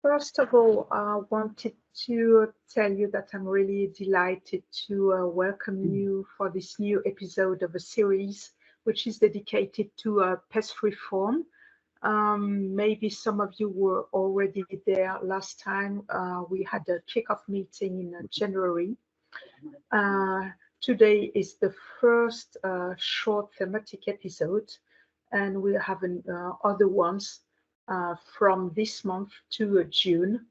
First of all, I wanted to tell you that I'm really delighted to welcome you for this new episode of a series which is dedicated to PES Reform. Maybe some of you were already there last time. We had a kickoff meeting in January. Today is the first short thematic episode, and we'll have other ones from this month to June,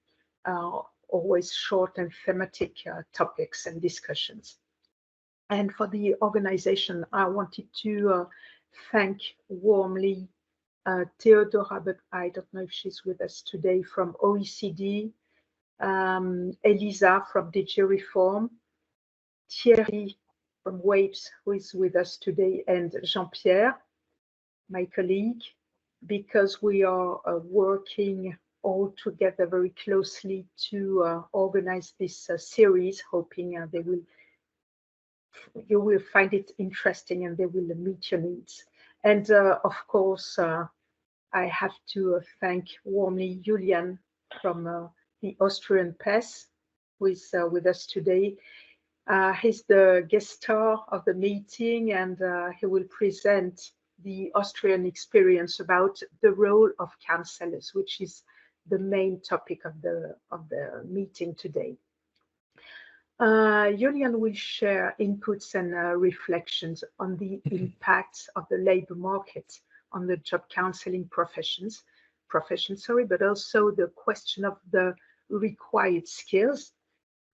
always short and thematic topics and discussions. And for the organization, I wanted to thank warmly Theodora, but I don't know if she's with us today, from OECD, Elisa from DG Reform, Thierry from WAPES, who is with us today, and Jean-Pierre, my colleague, because we are working all together very closely to organize this series, hoping you will find it interesting and they will meet your needs. And of course, I have to thank warmly Julian from the Austrian PES, who is with us today. He's the guest star of the meeting, and he will present the Austrian experience about the role of counsellors, which is the main topic of the meeting today. Julian will share inputs and reflections on the impacts of the labour market on the job counselling profession, but also the question of the required skills,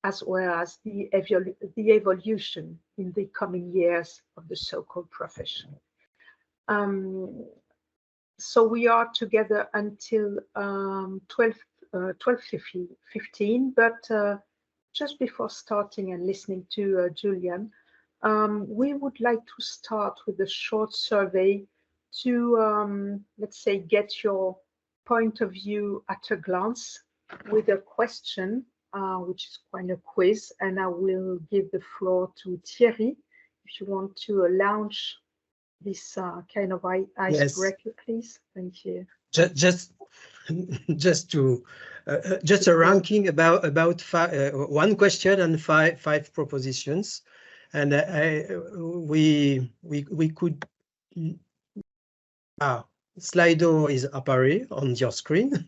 as well as the evolution in the coming years of the so-called profession. So we are together until 12:15, but just before starting and listening to Julian, we would like to start with a short survey to, let's say, get your point of view at a glance with a question, which is quite a quiz, and I will give the floor to Thierry if you want to launch this kind of icebreaker, please. Thank you. Just a ranking about one question and five propositions, and we could. Slido is appearing on your screen.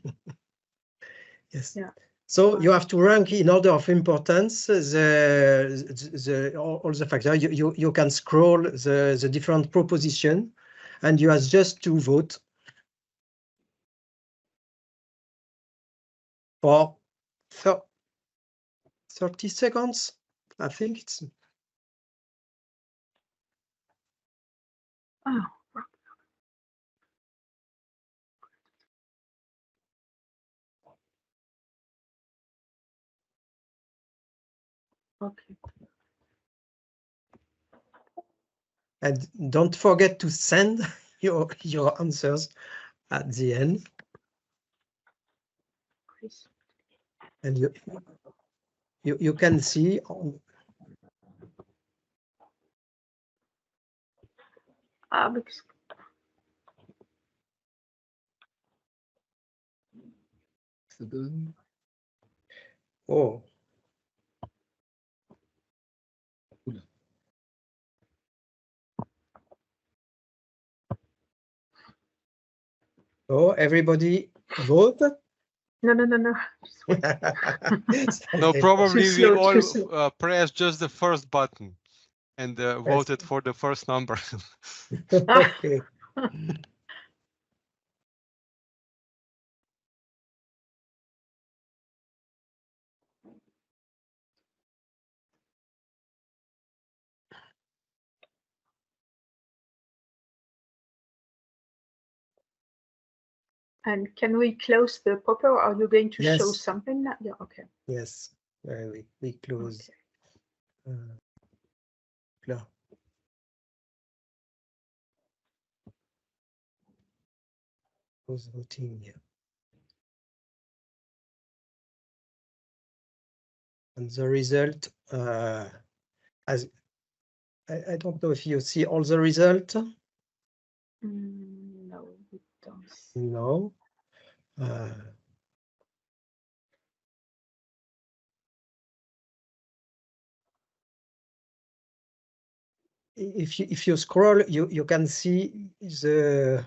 Yes. Yeah. So you have to rank in order of importance all the factors. You can scroll the different proposition, and you have just to vote for 30 seconds. I think it's. Oh. Okay. And don't forget to send your answers at the end. And you can see on. Oh. Oh, everybody vote? No. No, probably we all pressed just the first button and voted for the first number. Okay. And can we close the popper, or are you going to show something? Yeah, okay. Yes, we close. Okay. Close voting here. And the result, as I don't know if you see all the result. No, we don't. No. if you scroll, you can see the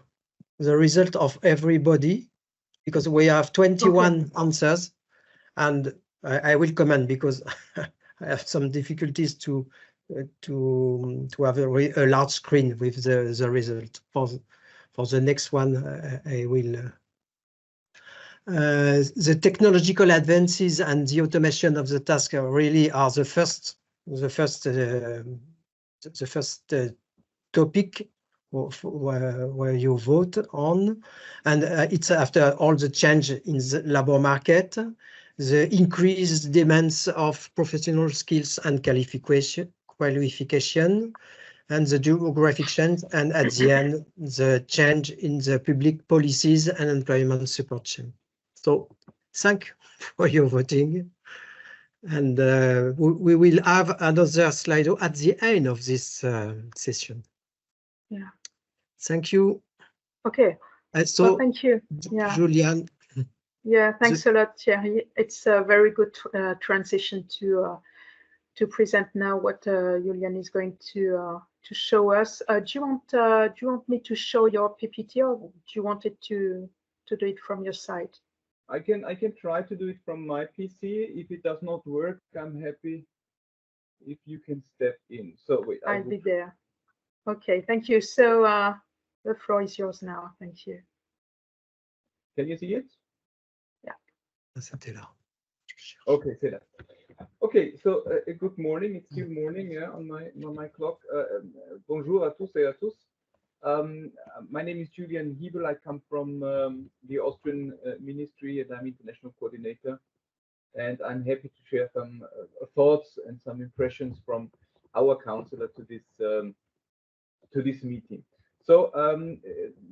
result of everybody, because we have 21 answers, and I will comment because I have some difficulties to have a large screen with the result. For the next one, I will. The technological advances and the automation of the task really are the first topic where you vote on, and it's after all the change in the labor market, the increased demands of professional skills and qualification, and the geographic change, and at the end, the change in the public policies and employment support chain. So thank you for your voting. And we will have another slide at the end of this session. Yeah. Thank you. Okay. So well, thank you. Yeah. Julian. Yeah, thanks a lot, Thierry. It's a very good transition to present now what Julian is going to show us. Do you want me to show your PPT, or do you want it to do it from your side? I can try to do it from my PC. If it does not work, I'm happy if you can step in. So wait, I'll be there. Okay, thank you. So the floor is yours now. Thank you. Can you see it? Yeah. Okay, c'est là. Okay, so good morning. It's still morning, yeah, on my clock. Bonjour à tous et à tous. My name is Julian Hiebel. I come from the Austrian Ministry, and I'm international coordinator. And I'm happy to share some thoughts and some impressions from our councillor to this meeting. So,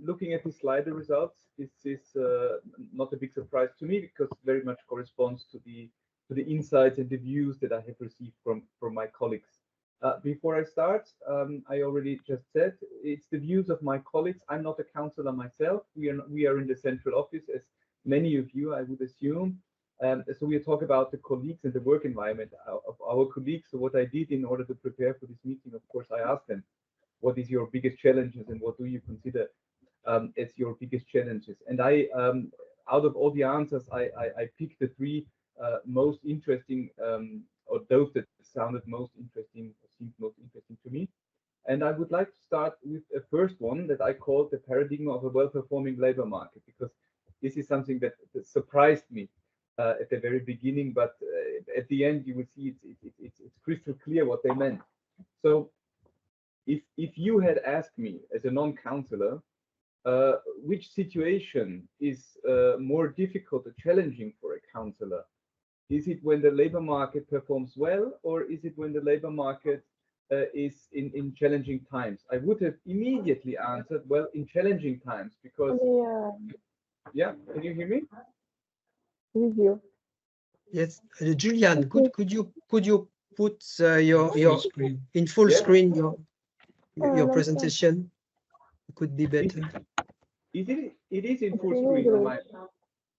looking at the slide results, this is not a big surprise to me, because it very much corresponds to the insights and the views that I have received from my colleagues. Before I start, I already just said it's the views of my colleagues. I'm not a councillor myself. We are in the central office, as many of you, I would assume. So we talk about the colleagues and the work environment of our colleagues. So what I did in order to prepare for this meeting, of course, I asked them, what is your biggest challenges and what do you consider as your biggest challenges? And I, out of all the answers, I picked the three most interesting, or those that sounded most interesting, or seemed most interesting to me. And I would like to start with a first one that I called the paradigm of a well-performing labor market, because this is something that surprised me at the very beginning, but at the end you will see it's crystal clear what they meant. So if you had asked me as a non-councillor, which situation is more difficult or challenging for a councillor? Is it when the labor market performs well, or is it when the labor market is in challenging times? I would have immediately answered, well, in challenging times, because yeah, can you hear me? With you. Yes, Julian, could you put your screen in full yeah. screen your presentation? It could be better. It is in full screen on my.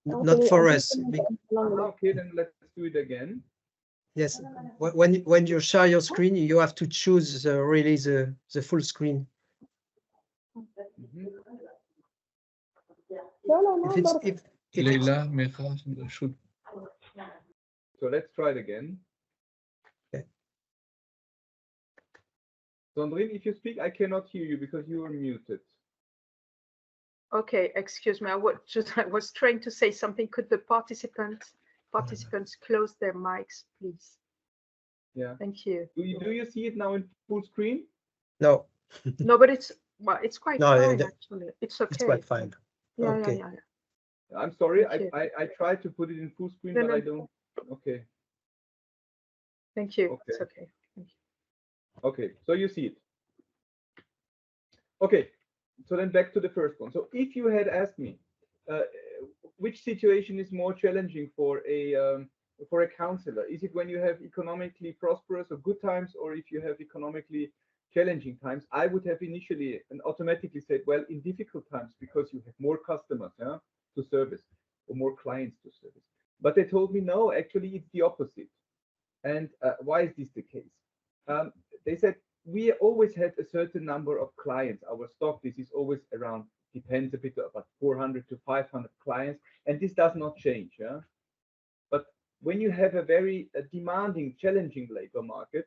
Not for us. Okay, then let's do it again. Yes, when you share your screen, you have to choose really the full screen. So let's try it again. Okay. Sandrine, if you speak, I cannot hear you because you are muted. Okay, excuse me. I was trying to say something. Could the participants close their mics, please? Yeah. Thank you. Do you see it now in full screen? No. No, but it's quite fine actually. It's okay. It's quite fine. Yeah, okay. yeah. I'm sorry. I tried to put it in full screen, but I don't. Okay. Thank you. Okay. It's okay. Thank you. Okay, so you see it. Okay, so then back to the first one. So if you had asked me which situation is more challenging for a councillor, is it when you have economically prosperous or good times, or if you have economically challenging times? I would have initially and automatically said, well, in difficult times, because you have more customers to service, or more clients to service. But they told me, no, actually it's the opposite. And why is this the case? They said we always had a certain number of clients. Our stock, this is always around, depends a bit, about 400 to 500 clients, and this does not change. Yeah? But when you have a very demanding, challenging labor market,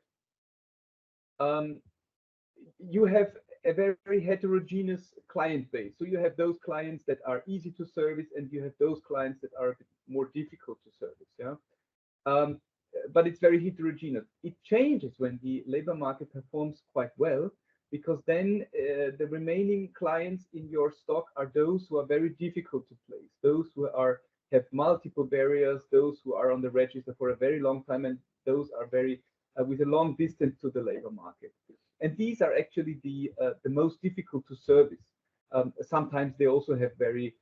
you have a very heterogeneous client base. So you have those clients that are easy to service, and you have those clients that are a bit more difficult to service. Yeah. But it's very heterogeneous. It changes when the labor market performs quite well, because then the remaining clients in your stock are those who are very difficult to place, those who have multiple barriers, those who are on the register for a very long time, and those are very with a long distance to the labor market. And these are actually the most difficult to service. Sometimes they also have very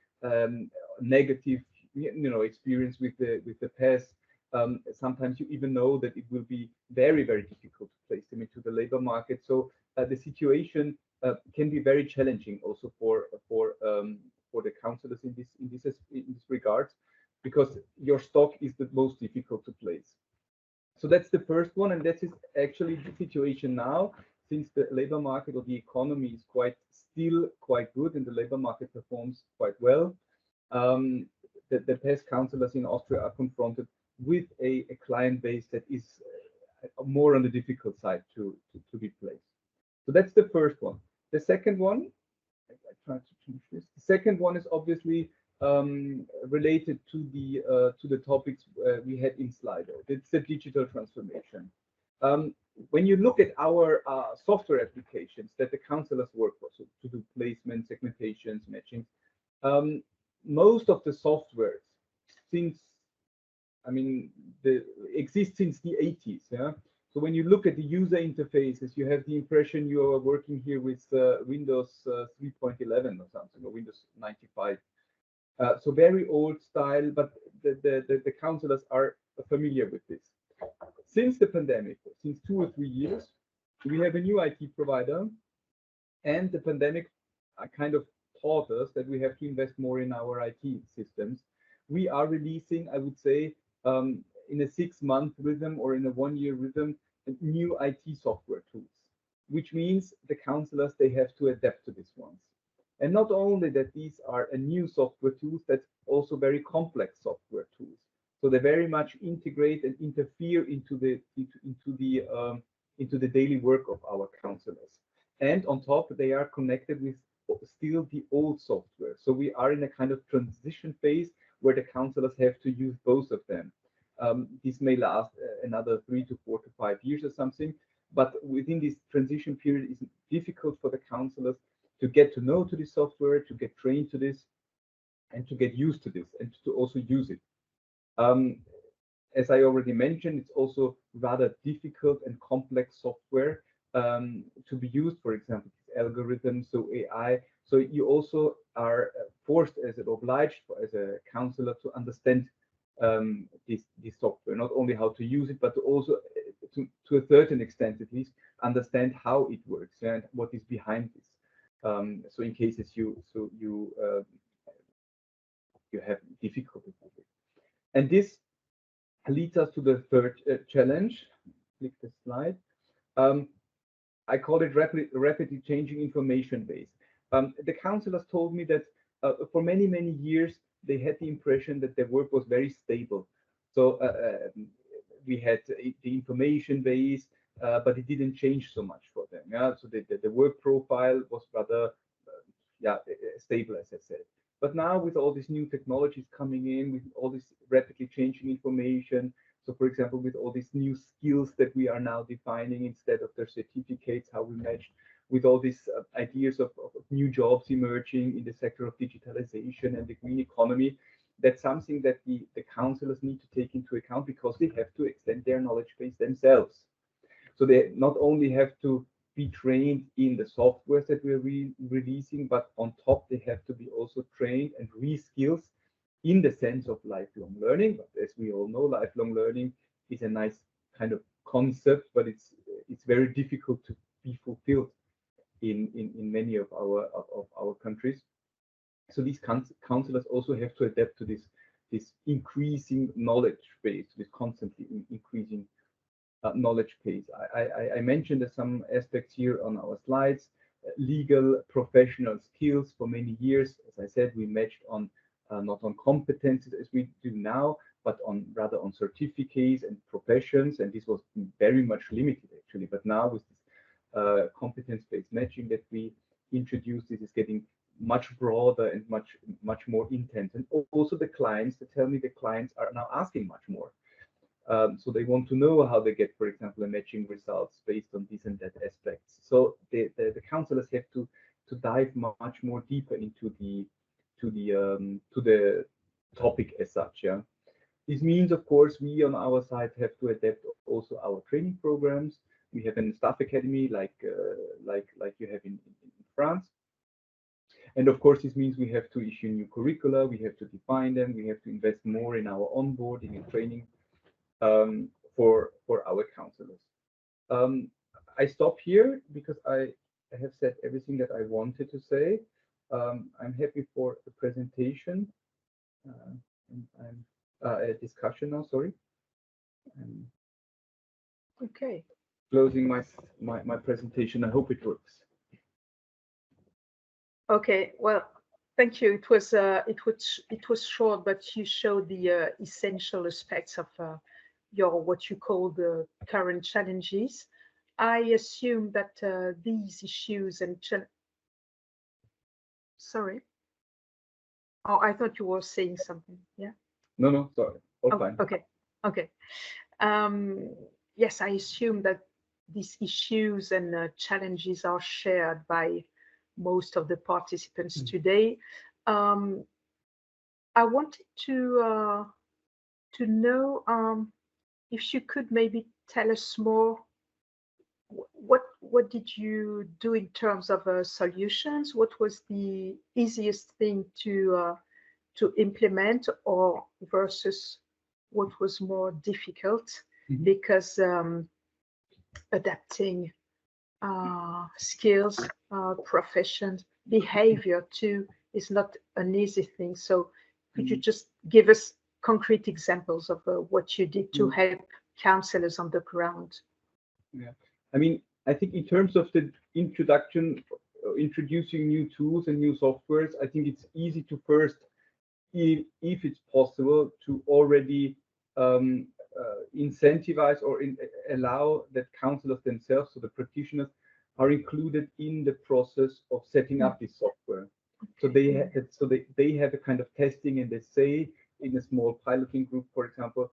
negative, experience with the PES. Sometimes you even know that it will be very, very difficult to place them into the labor market. So the situation can be very challenging also for the counselors in this regard, because your stock is the most difficult to place. So that's the first one, and that is actually the situation now, since the labor market or the economy is still quite good, and the labor market performs quite well. The PES counselors in Austria are confronted with a client base that is more on the difficult side to be placed. So that's the first one. The second one, I try to change this. The second one is obviously related to the topics we had in Slido. It's the digital transformation. When you look at our software applications that the counselors work for, so to do placement, segmentations, matching, most of the softwares exist since the 80s. Yeah. So when you look at the user interfaces, you have the impression you are working here with Windows 3.11 or something, or Windows 95. So very old style, but the counselors are familiar with this. Since the pandemic, since 2 or 3 years, we have a new IT provider, and the pandemic kind of taught us that we have to invest more in our IT systems. We are releasing, I would say, in a 6-month rhythm or in a 1-year rhythm, new IT software tools, which means the counselors, they have to adapt to these ones. And not only that these are a new software tools, that's also very complex software tools. So they very much integrate and interfere into the daily work of our counselors. And on top, they are connected with still the old software. So we are in a kind of transition phase where the counselors have to use both of them. This may last another 3 to 4 to 5 years or something, but within this transition period, it's difficult for the counselors to get to know to the software, to get trained to this, and to get used to this, and to also use it. As I already mentioned, it's also rather difficult and complex software to be used, for example, algorithms, so AI. So you also are forced, as an obliged, as a counselor, to understand this software, not only how to use it, but to also, to a certain extent at least, understand how it works and what is behind this. So in cases you have difficulty with it. And this leads us to the third challenge. Click the slide. I call it rapidly changing information base. The counselors told me that for many, many years, they had the impression that their work was very stable. So we had the information base, but it didn't change so much for them. Yeah, so the work profile was rather stable, as I said. But now with all these new technologies coming in, with all this rapidly changing information, so for example, with all these new skills that we are now defining instead of their certificates, how we match, with all these ideas of new jobs emerging in the sector of digitalization and the green economy, that's something that the counselors need to take into account, because they have to extend their knowledge base themselves. So they not only have to be trained in the software that we're releasing, but on top they have to be also trained and re-skills in the sense of lifelong learning. But as we all know, lifelong learning is a nice kind of concept, but it's very difficult to be fulfilled in many of our countries. So these counselors also have to adapt to this increasing knowledge base, this constantly increasing knowledge base. I mentioned some aspects here on our slides. Legal professional skills for many years. As I said, we matched on not on competences as we do now, but on rather on certificates and professions, and this was very much limited actually. But now with this competence-based matching that we introduced, this is getting much broader and much more intense. And also the clients, they tell me the clients are now asking much more. So they want to know how they get, for example, a matching results based on this and that aspects. So the counselors have to dive much more deeper into the topic as such. Yeah, this means, of course, we on our side have to adapt also our training programs. We have a staff academy like you have in France. And of course, this means we have to issue new curricula, we have to define them, we have to invest more in our onboarding and training for our counselors. I stop here because I have said everything that I wanted to say. I'm happy for the presentation. I'm a discussion now, sorry. Okay. Closing my presentation. I hope it works. Okay, well, thank you. It was short, but you showed the essential aspects of your what you call the current challenges. I assume that these issues and sorry. Oh, I thought you were saying something. Yeah. No, sorry. All fine. Okay. Okay. Yes, I assume that these issues and challenges are shared by most of the participants today. I wanted to know if you could maybe tell us more. What did you do in terms of solutions? What was the easiest thing to implement, or versus what was more difficult? Because adapting skills, professions, behavior too is not an easy thing. So could you just give us concrete examples of what you did to help counselors on the ground? Yeah, I mean, I think in terms of the introducing new tools and new softwares, I think it's easy to first, if it's possible, to already incentivize or allow that counselors themselves, so the practitioners, are included in the process of setting up this software. So they have a kind of testing, and they say in a small piloting group, for example,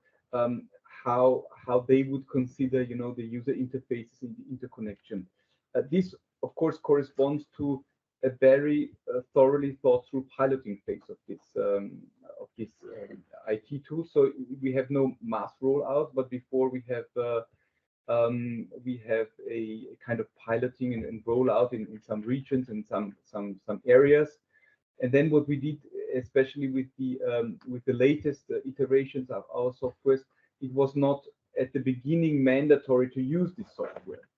how they would consider, the user interfaces in the interconnection. This, of course, corresponds to a very thoroughly thought through piloting phase of this IT tool. So we have no mass rollout, but before we have a kind of piloting and rollout in some regions and some areas. And then what we did, especially with the latest iterations of our softwares, it was not at the beginning mandatory to use this software.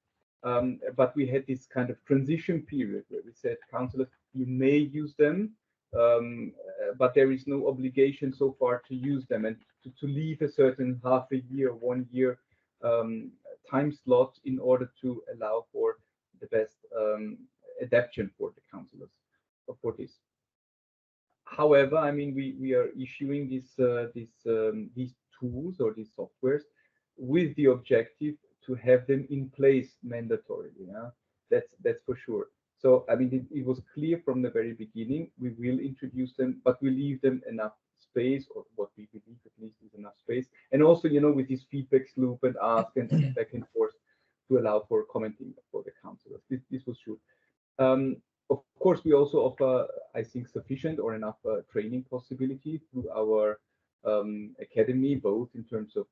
But we had this kind of transition period where we said, counselors, you may use them, but there is no obligation so far to use them, and to leave a certain half a year, 1 year time slot in order to allow for the best adaptation for the counselors for this. However, I mean, we are issuing these tools or these softwares with the objective to have them in place mandatorily. Yeah, that's for sure. So I mean, it was clear from the very beginning we will introduce them, but we leave them enough space, or what we believe at least is enough space, and also with this feedback loop and ask and back and forth to allow for commenting for the counselors. This was sure. Of course, we also offer, I think, sufficient or enough training possibility through our academy, both in terms of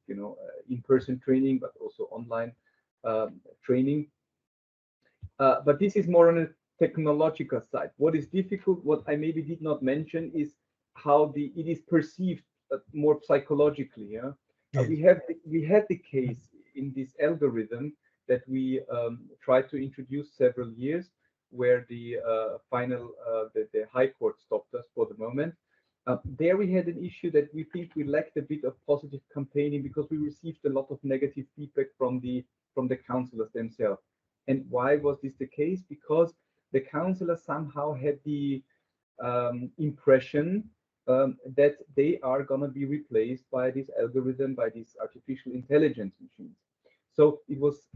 in-person training, but also online training. But this is more on a technological side. What is difficult, what I maybe did not mention, is how it is perceived more psychologically. Yeah, we had the case in this algorithm that we tried to introduce several years, where the High Court stopped us for the moment. There we had an issue that we think we lacked a bit of positive campaigning because we received a lot of negative feedback from the councillors themselves. And why was this the case? Because the councillors somehow had the impression that they are going to be replaced by this algorithm, by these artificial intelligence machines. So it was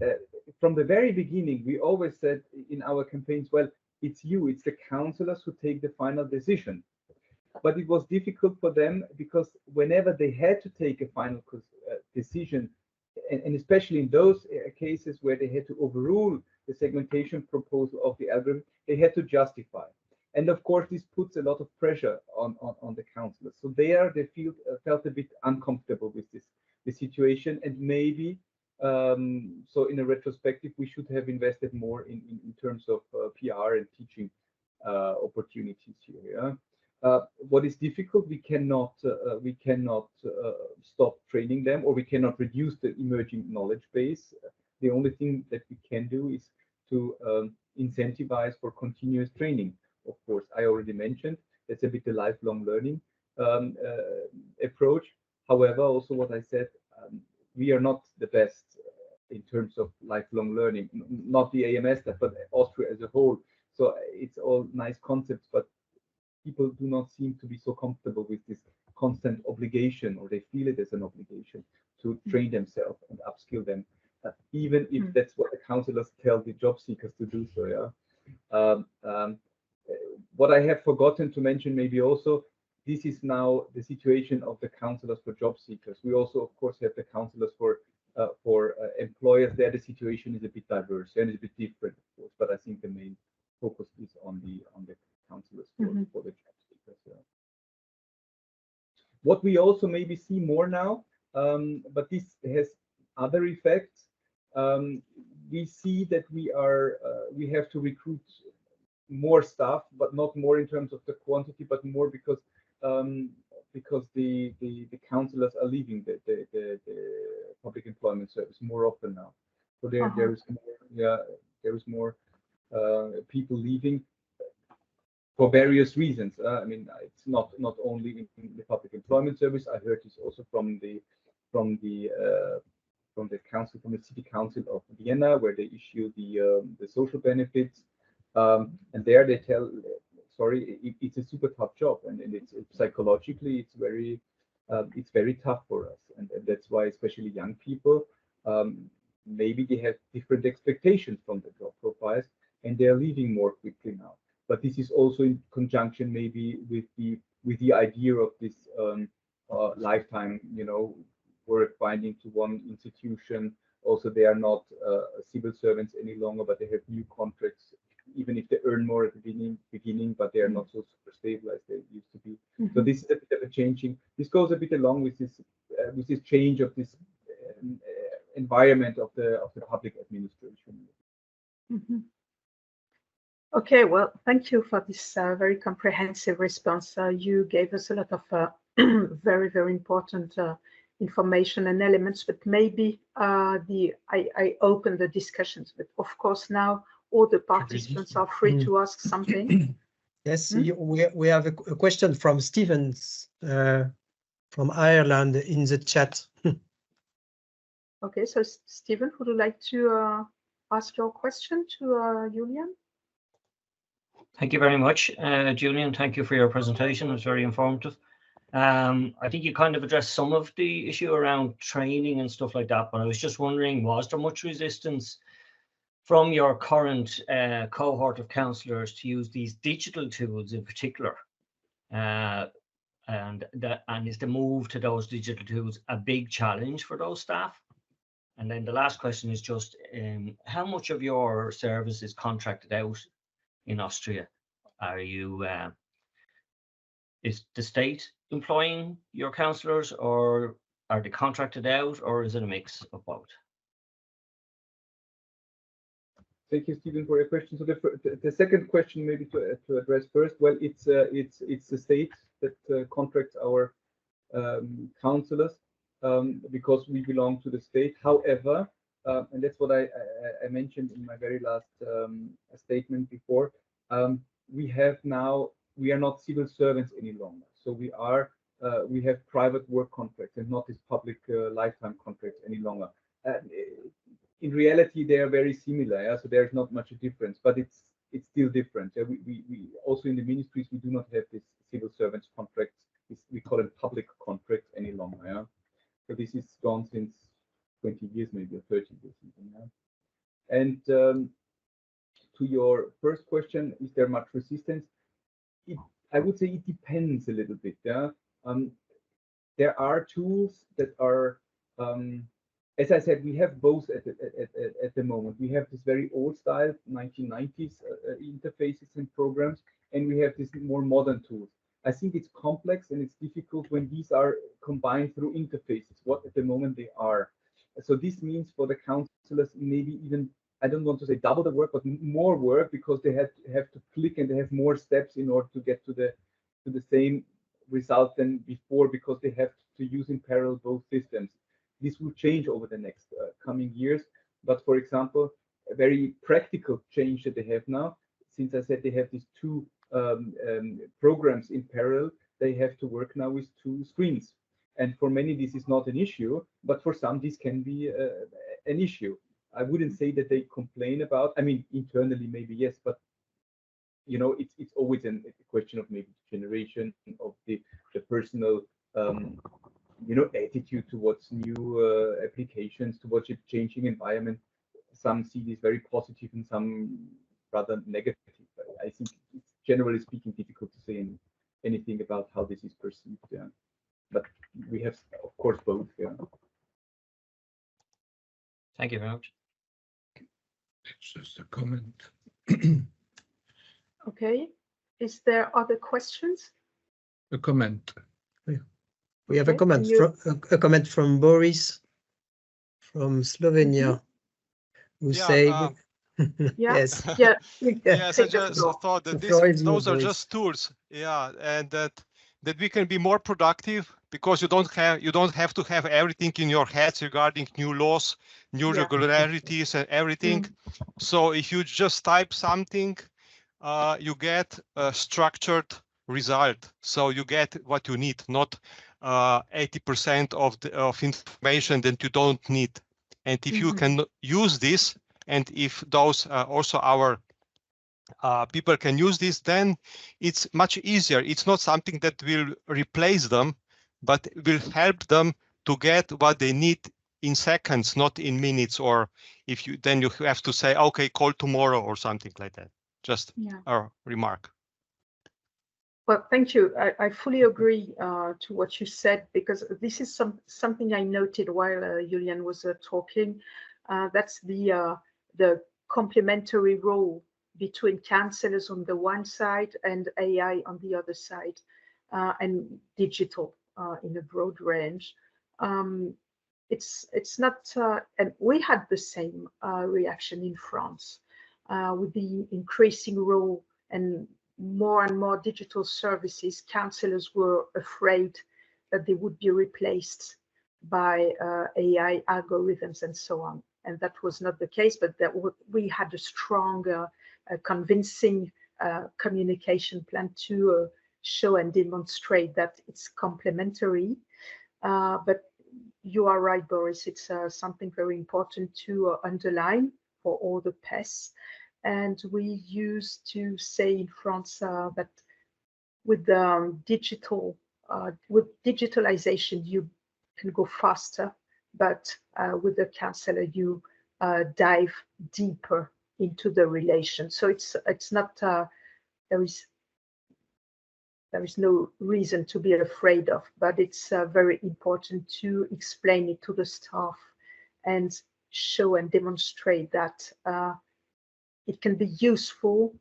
from the very beginning, we always said in our campaigns, well, it's the councillors who take the final decision. But it was difficult for them because whenever they had to take a final decision, and especially in those cases where they had to overrule the segmentation proposal of the algorithm, they had to justify. And of course, this puts a lot of pressure on the councillors. So they felt a bit uncomfortable with the situation, and maybe so in a retrospective, we should have invested more in terms of PR and teaching opportunities here. Yeah? What is difficult, we cannot stop training them, or we cannot reduce the emerging knowledge base. The only thing that we can do is to incentivize for continuous training. Of course, I already mentioned that's a bit the lifelong learning approach. However, also what I said, we are not the best in terms of lifelong learning, not the AMS, but Austria as a whole. So it's all nice concepts, but people do not seem to be so comfortable with this constant obligation, or they feel it as an obligation to train themselves and upskill them, even if that's what the councillors tell the job seekers to do so. Yeah. What I have forgotten to mention maybe also, this is now the situation of the councillors for job seekers. We also, of course, have the councillors for employers. There the situation is a bit diverse and it's a bit different, of course, but I think the main focus is on the councillors for the job seekers. Yeah. What we also maybe see more now, but this has other effects. We see that we have to recruit more staff, but not more in terms of the quantity, but more because the councillors are leaving the public employment service more often now. So there is more people leaving for various reasons. I mean, it's not only in the public employment service. I heard this also from the city council of Vienna, where they issue the social benefits, and there they tell, sorry, it's a super tough job, and it's psychologically it's very tough for us, and that's why especially young people, maybe they have different expectations from the job profiles, and they're leaving more quickly now. But this is also in conjunction maybe with the idea of this lifetime, work binding to one institution. Also, they are not civil servants any longer, but they have new contracts, even if they earn more at the beginning, but they are not so super stable as they used to be. So this is a bit of a changing. This goes a bit along with this change of this environment of the public administration. Okay, well, thank you for this very comprehensive response. You gave us a lot of very, very important information and elements, but maybe I open the discussions. But of course, now all the participants are free to ask something. Yes, we have a question from Stevens from Ireland in the chat. Okay, so Stephen, would you like to ask your question to Julian? Thank you very much, Julian. Thank you for your presentation. It was very informative. I think you kind of addressed some of the issue around training and stuff like that, but I was just wondering, was there much resistance from your current cohort of counsellors to use these digital tools in particular? And is the move to those digital tools a big challenge for those staff? And then the last question is just how much of your service is contracted out in Austria? Are you is the state employing your counsellors, or are they contracted out, or is it a mix of both? Thank you, Stephen, for your question. So the second question, maybe to address first. Well, it's the state that contracts our counsellors because we belong to the state. However, and that's what I mentioned in my very last statement before. We are not civil servants any longer. So we have private work contracts and not this public lifetime contracts any longer. In reality, they are very similar. Yeah? So there's not much a difference, but it's still different. Yeah? We also in the ministries we do not have this civil servants contracts. We call them public contracts any longer. Yeah? So this is gone since 20 years, maybe, or 30 years. Yeah? And to your first question, is there much resistance? I would say it depends a little bit. Yeah, there are tools that are, as I said, we have both at the moment. We have this very old style 1990s interfaces and programs, and we have these more modern tools. I think it's complex and it's difficult when these are combined through interfaces, what at the moment they are. So this means for the counselors, maybe even, I don't want to say double the work, but more work, because they have to click and they have more steps in order to get to the same result than before, because they have to use in parallel both systems. This will change over the next coming years. But for example, a very practical change that they have now, since I said they have these two programs in parallel, they have to work now with two screens. And for many, this is not an issue, but for some, this can be an issue. I wouldn't say that they complain about, I mean, internally, maybe yes, but you know, it's always a question of maybe generation of the personal, you know, attitude towards new applications, towards a changing environment. Some see this very positive and some rather negative. I think it's generally speaking difficult to say anything about how this is perceived. Yeah, but we have, of course, both. Yeah. Thank you very much. It's just a comment. Okay. Is there other questions? A comment. We have a comment from Boris from Slovenia, who say yes. Yes, I just thought that those are just tools, and that we can be more productive, because you don't have to have everything in your heads regarding new laws, new regularities, and everything. So if you just type something, you get a structured result. So you get what you need, not 80% of information that you don't need. And if you can use this, and if those also our people can use this, then it's much easier. It's not something that will replace them, but will help them to get what they need in seconds, not in minutes. Or if you then you have to say, okay, call tomorrow or something like that. Just a remark. Well, thank you. I fully agree to what you said, because this is something I noted while Julian was talking. That's the complementary role between counselors on the one side and AI on the other side, and digital in a broad range. It's not, and we had the same reaction in France with the increasing role and more digital services. Counselors were afraid that they would be replaced by AI algorithms and so on. And that was not the case, but that we had a strong, convincing communication plan to show and demonstrate that it's complementary. But you are right, Boris, it's something very important to underline for all the PES. And we used to say in France that with with digitalization, you can go faster, but with the counselor, you dive deeper into the relation. So it's not there is no reason to be afraid of, but it's very important to explain it to the staff and show and demonstrate that it can be useful,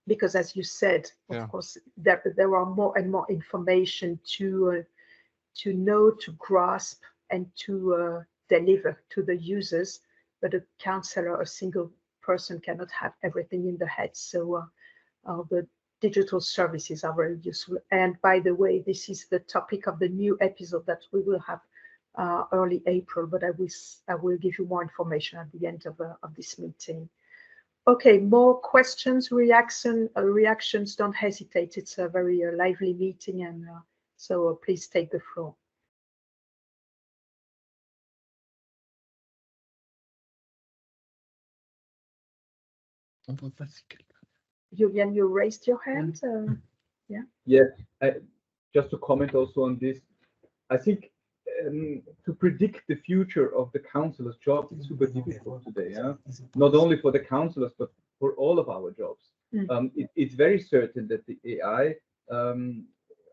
because as you said, of course, there are more and more information to know, to grasp, and to deliver to the users. But a counselor, a single person, cannot have everything in the head. So the digital services are very useful. And by the way, this is the topic of the new episode that we will have early April, but I will give you more information at the end of this meeting. Okay, more questions, reactions, don't hesitate. It's a very lively meeting, and so please take the floor. Julian, you raised your hand. Yeah. Yeah. Just to comment also on this, I think to predict the future of the counsellor's job is super difficult today. Yeah? Not only for the counsellors, but for all of our jobs. It's very certain that the AI,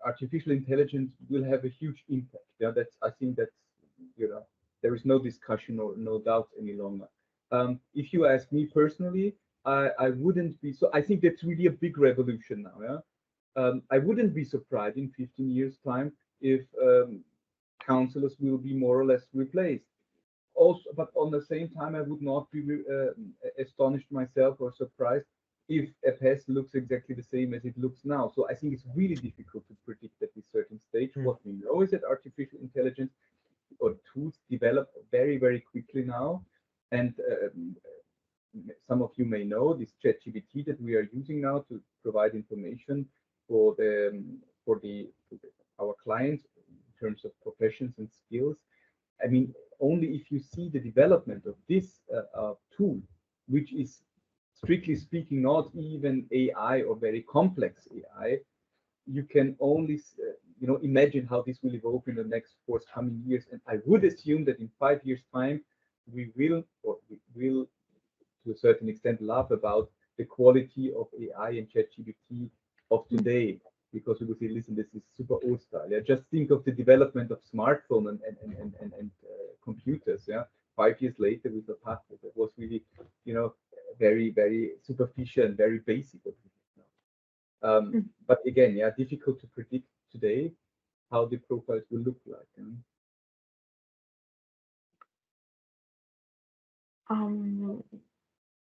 artificial intelligence, will have a huge impact. Yeah, I think that's, there is no discussion or no doubt any longer. If you ask me personally, I wouldn't be so. I think that's really a big revolution now. Yeah, I wouldn't be surprised in 15 years' time if counsellors will be more or less replaced. Also, but on the same time, I would not be astonished myself or surprised if a PES looks exactly the same as it looks now. So I think it's really difficult to predict at this certain stage. What we know is that artificial intelligence or tools develop very, very quickly now, and some of you may know this ChatGPT that we are using now to provide information for our clients in terms of professions and skills. I mean, only if you see the development of this tool, which is strictly speaking not even AI or very complex AI, you can only imagine how this will evolve in the next forthcoming years. And I would assume that in 5 years' time, we will to a certain extent laugh about the quality of AI and ChatGPT of today, because we will say, listen, this is super old style. Yeah, just think of the development of smartphone and computers. Yeah, 5 years later with the tablet, that was really, very, very superficial and very basic. But again, yeah, difficult to predict today how the profiles will look like.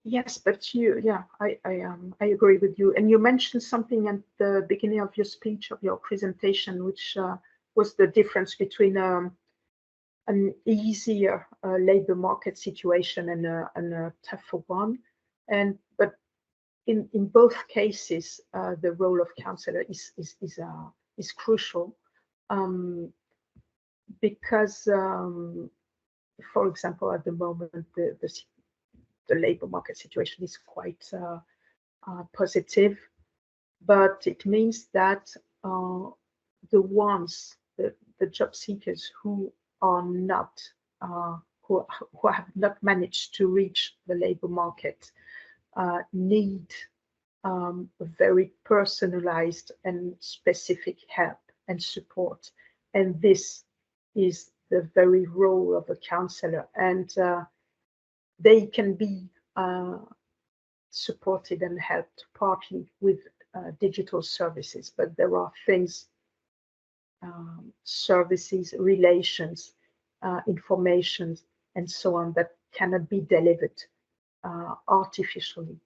Yes, but I agree with you. And you mentioned something at the beginning of your speech, of your presentation, which was the difference between an easier labor market situation and a tougher one. But in both cases, the role of counsellor is crucial, because, for example, at the moment the labor market situation is quite positive, but it means that the job seekers who are not who have not managed to reach the labor market need very personalized and specific help and support, and this is the very role of a counsellor. And they can be supported and helped partly with digital services, but there are things, services, relations, information, and so on, that cannot be delivered artificially.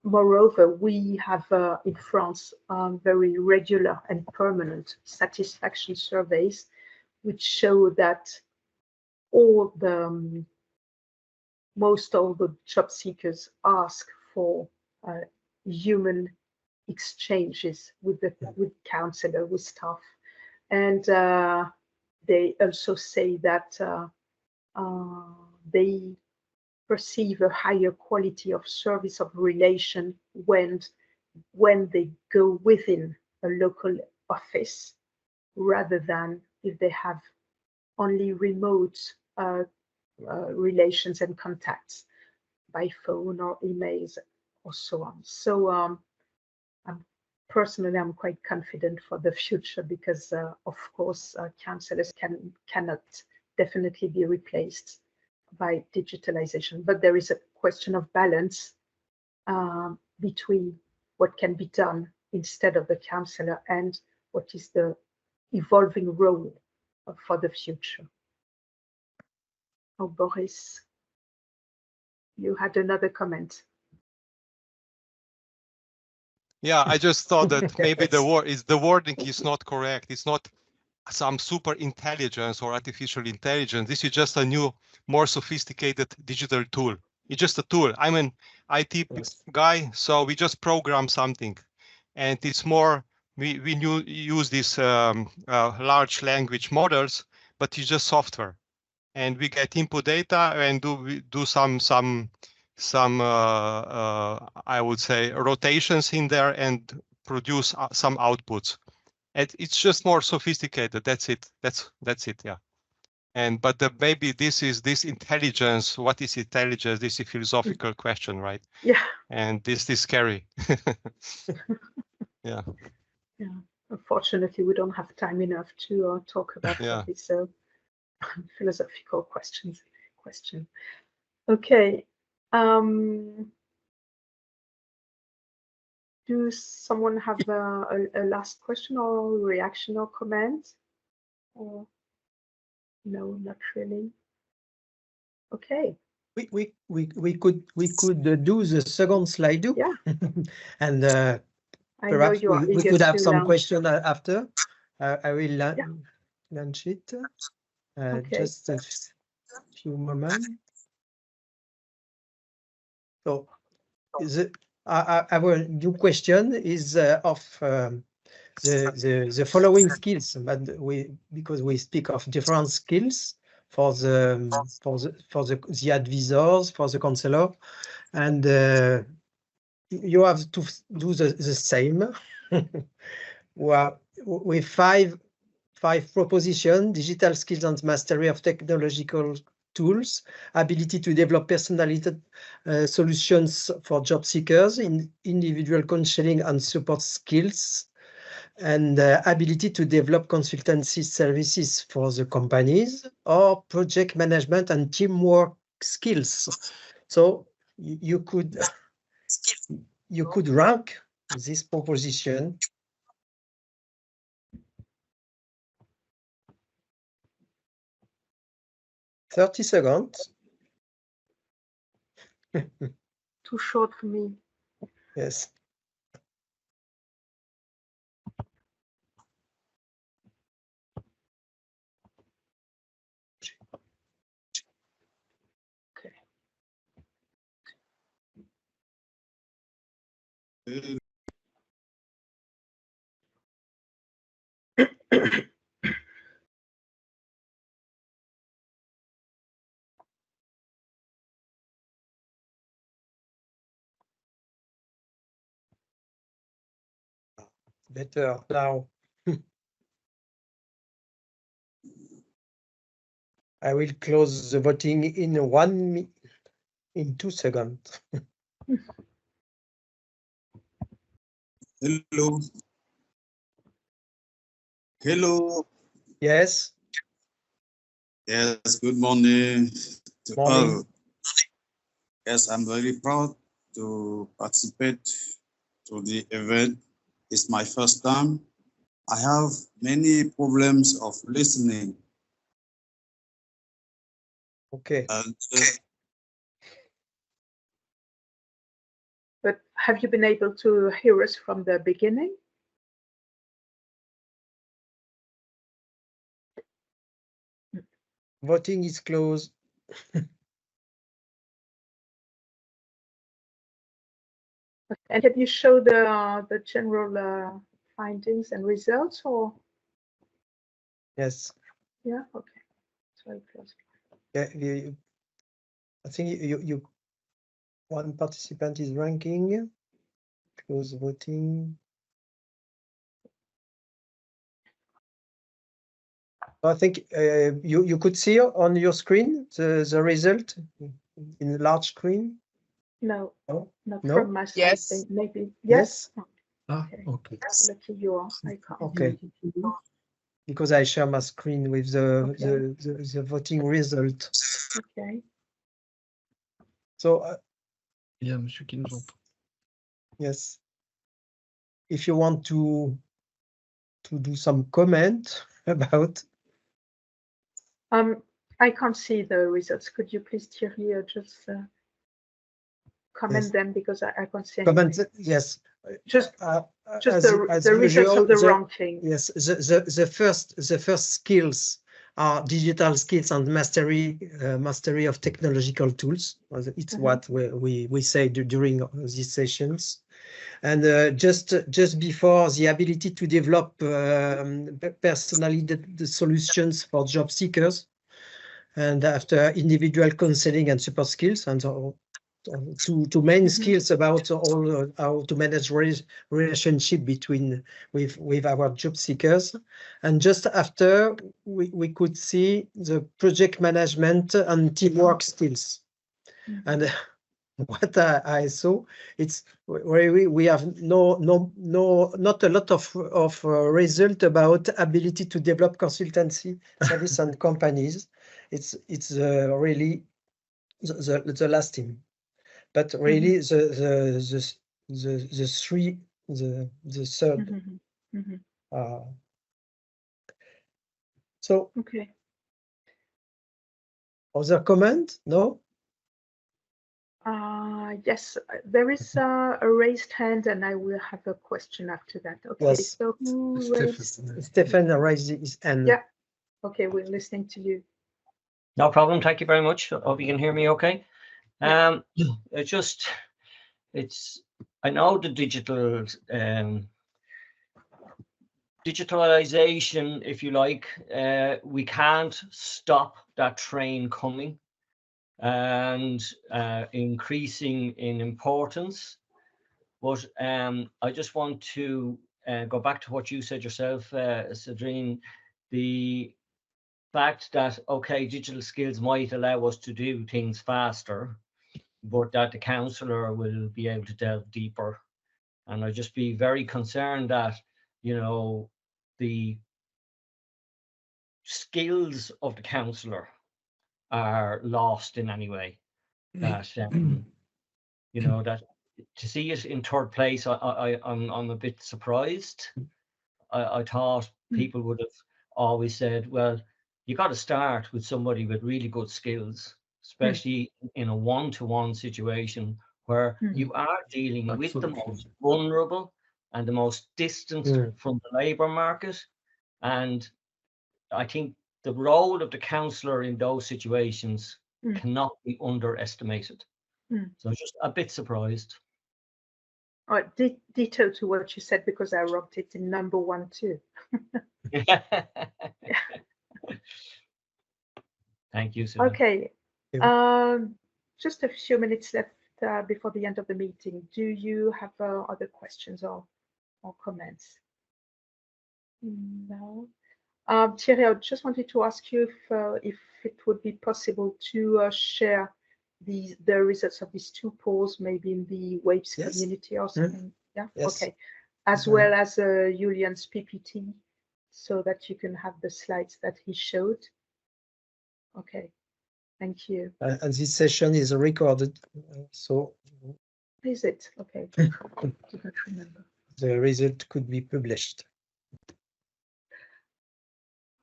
Moreover, we have in France very regular and permanent satisfaction surveys, which show that most all the job seekers ask for human exchanges with counsellor, with staff, and they also say that they perceive a higher quality of service of relation when they go within a local office, rather than if they have only remote relations and contacts by phone or emails or so on. So I'm quite confident for the future, because of course counsellors cannot definitely be replaced by digitalization, but there is a question of balance between what can be done instead of the counsellor and what is the evolving role for the future. Oh, Boris, you had another comment. Yeah, I just thought that maybe the wording is not correct. It's not some super intelligence or artificial intelligence. This is just a new, more sophisticated digital tool. It's just a tool. I'm an IT guy, so we just program something, and it's more we use these large language models, but it's just software, and we get input data and do some I would say rotations in there and produce some outputs. And it's just more sophisticated. That's it. That's it. Yeah. And but maybe this intelligence. What is intelligence? This is a philosophical question, right? Yeah. And this is scary. Yeah. Yeah. Unfortunately, we don't have time enough to talk about these philosophical questions. Okay. Do someone have a last question or reaction or comment? Or no, not really. Okay. We could do the second slide. Yeah. And perhaps we could have some question after. I will launch it. Okay. Just a few moments. So our new question is of the following skills, but because we speak of different skills for the advisors, for the counselor, and you have to do the same. With five propositions: digital skills and mastery of technological tools, ability to develop personalized solutions for job seekers, individual counseling and support skills, and ability to develop consultancy services for the companies, or project management and teamwork skills. So you could rank this proposition. 30 seconds. Too short for me. Yes. Okay. Better now. I will close the voting in 2 seconds. Hello. Hello. Yes. Yes, good morning to Morning. all. Yes, I'm very proud to participate to the event. It's my first time. I have many problems of listening. Okay. And, but have you been able to hear us from the beginning? Voting is closed. And can you show the general findings and results, or? Yes. Yeah. Okay. So close. Yeah. I think you one participant is ranking. Close voting. I think you could see on your screen the result in large screen. No. No. Not No? from my side. Yes. Maybe. Yes. Okay. Okay. Lucky you are. I can't. Okay. Because I share my screen with the voting result. Okay. So Il y a un monsieur qui nous entend. yes, if you want to do some comment about. I can't see the results. Could you please, Thierry, just comment them, because I can't see anything. Comment, yes. Just as the results usual, of the ranking. Yes, the first skills are digital skills and mastery of technological tools. It's what we say during these sessions. And just before, the ability to develop personally the solutions for job seekers, and after individual counseling and support skills, and two main skills about all how to manage relationship with our job seekers. And just after, we could see the project management and teamwork skills. And what I saw, it's where we have not a lot of result about ability to develop consultancy service and companies. It's really the last thing, but really the third. So okay. Other comment? No. Yes, there is a raised hand, and I will have a question after that. Okay, Yes. so who raised? Stefan raised his hand. Yeah. Okay, we're listening to you. No problem. Thank you very much. Hope you can hear me okay. I know the digitalization, if you like, we can't stop that train coming and increasing in importance. But I just want to go back to what you said yourself, Cedrine, the fact that, okay, digital skills might allow us to do things faster, but that the counsellor will be able to delve deeper. And I'd just be very concerned that, you know, the skills of the counsellor are lost in any way. That, you know, that to see it in third place, I'm a bit surprised. I thought people would have always said, well, you got to start with somebody with really good skills, especially in a one-to-one situation where you are dealing with the most vulnerable and the most distant from the labour market. And I think the role of the counsellor in those situations cannot be underestimated. So just a bit surprised. Ditto to what you said, because I wrote it in number 1 too. Thank you, Susan. Okay. Just a few minutes left before the end of the meeting. Do you have other questions or comments? No. Thierry, I just wanted to ask you if it would be possible to share the results of these 2 polls, maybe in the WAPES community or something. Yeah. Yes. Okay. As well as Julian's PPT, so that you can have the slides that he showed. Okay. Thank you. And this session is recorded, so. Is it? Okay. I do not remember. The result could be published.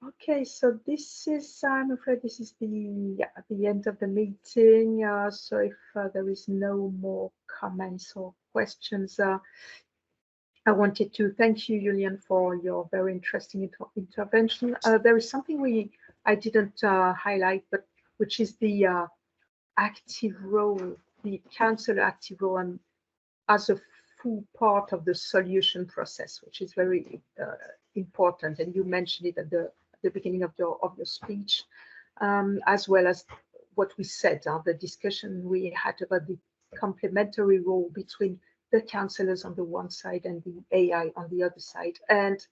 Okay, so this is, I'm afraid this is the end of the meeting. So if there is no more comments or questions, I wanted to thank you, Julian, for your very interesting intervention. There is something I didn't highlight, but which is the active role, the counsellor active role, and as a full part of the solution process, which is very important. And you mentioned it at the beginning of your speech, as well as what we said, the discussion we had about the complementary role between the counsellors on the one side and the AI on the other side. And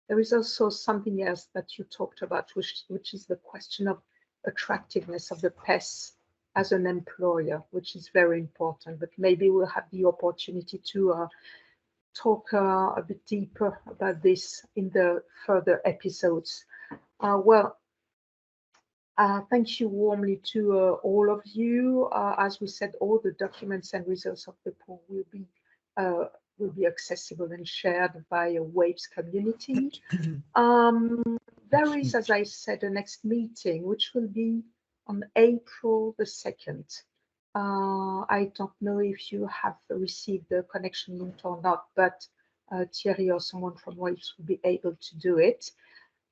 there is also something else that you talked about, which is the question of attractiveness of the PES as an employer, which is very important. But maybe we'll have the opportunity to talk a bit deeper about this in the further episodes. Thank you warmly to all of you. As we said, all the documents and results of the poll will be accessible and shared via WAPES community. There is, as I said, a next meeting, which will be on April the 2nd. I don't know if you have received the connection link or not, but Thierry or someone from WAPES will be able to do it.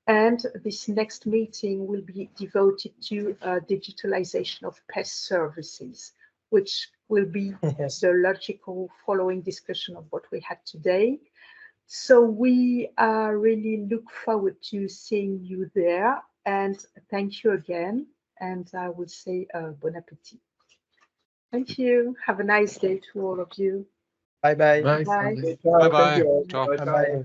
And this next meeting will be devoted to digitalization of PES services, which will be the logical following discussion of what we had today. So we really look forward to seeing you there, and thank you again. And I will say bon appetit. Thank you. Have a nice day to all of you. Bye-bye. Bye. Bye. Ciao, Bye-bye. thank you all. Ciao. Bye. Bye-bye.